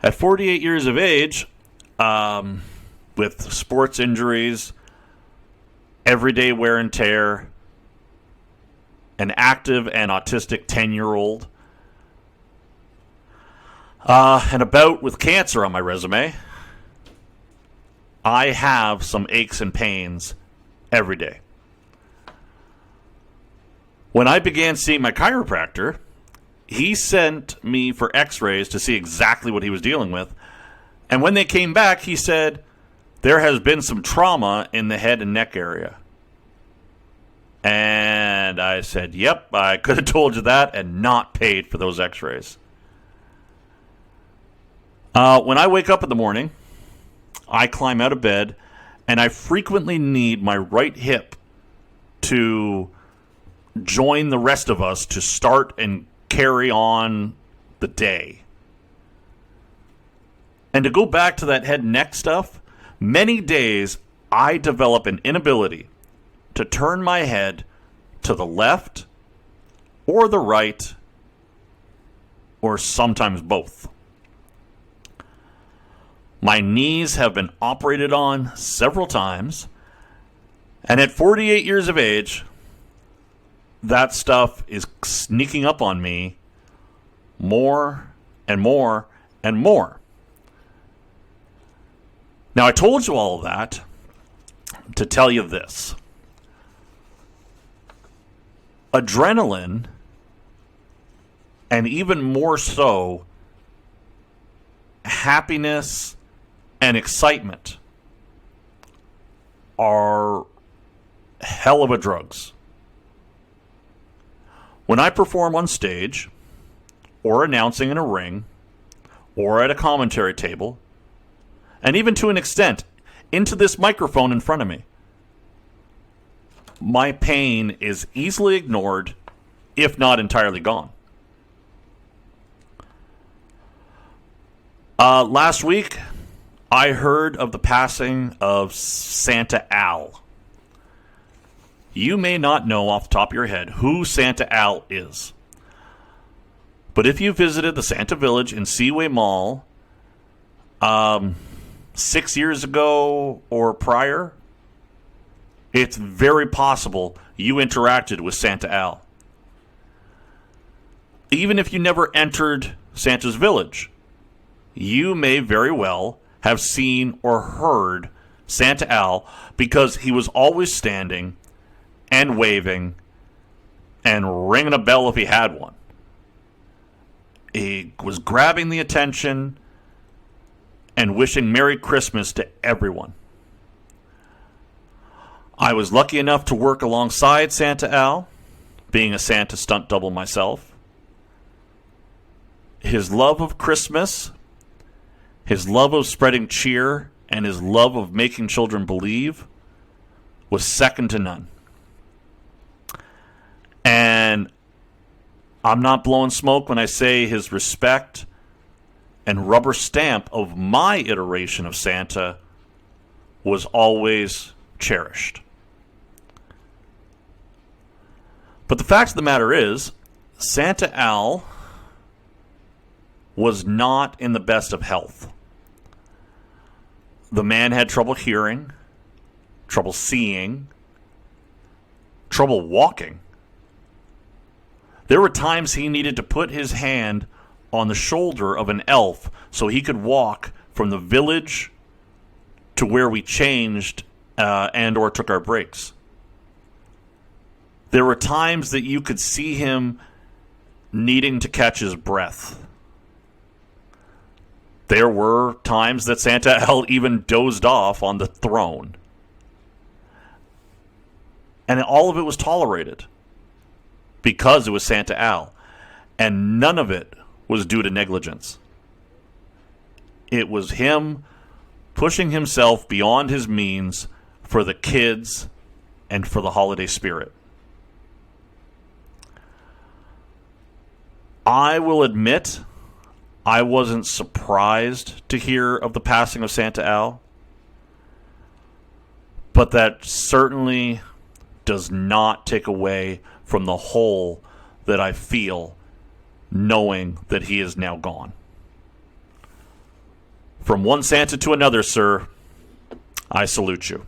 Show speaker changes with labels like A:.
A: At 48 years of age, with sports injuries, everyday wear and tear, an active and autistic 10-year-old, and a bout with cancer on my resume, I have some aches and pains every day. When I began seeing my chiropractor, he sent me for x-rays to see exactly what he was dealing with. And when they came back, he said, there has been some trauma in the head and neck area. And I said, yep, I could have told you that and not paid for those x-rays. When I wake up in the morning, I climb out of bed, and I frequently need my right hip to join the rest of us to start and carry on the day. And to go back to that head and neck stuff, many days I develop an inability to turn my head to the left or the right, or sometimes both. My knees have been operated on several times, and at 48 years of age, that stuff is sneaking up on me more and more and more. Now, I told you all of that to tell you this. Adrenaline, and even more so, happiness and excitement are hell of a drugs. When I perform on stage, or announcing in a ring, or at a commentary table, and even to an extent, into this microphone in front of me, my pain is easily ignored, if not entirely gone. Last week, I heard of the passing of Santa Al. You may not know off the top of your head who Santa Al is. But if you visited the Santa Village in Seaway Mall 6 years ago or prior, it's very possible you interacted with Santa Al. Even if you never entered Santa's Village, you may very well have seen or heard Santa Al, because he was always standing and waving and ringing a bell if he had one. He was grabbing the attention and wishing Merry Christmas to everyone. I was lucky enough to work alongside Santa Al, being a Santa stunt double myself. His love of Christmas, his love of spreading cheer, and his love of making children believe was second to none. And I'm not blowing smoke when I say his respect and rubber stamp of my iteration of Santa was always cherished. But the fact of the matter is, Santa Al was not in the best of health. The man had trouble hearing, trouble seeing, trouble walking. There were times he needed to put his hand on the shoulder of an elf so he could walk from the village to where we changed and or took our breaks. There were times that you could see him needing to catch his breath. There were times that Santa Al even dozed off on the throne. And all of it was tolerated because it was Santa Al. And none of it was due to negligence. It was him pushing himself beyond his means for the kids and for the holiday spirit. I will admit, I wasn't surprised to hear of the passing of Santa Al, but that certainly does not take away from the hole that I feel knowing that he is now gone. From one Santa to another, sir, I salute you.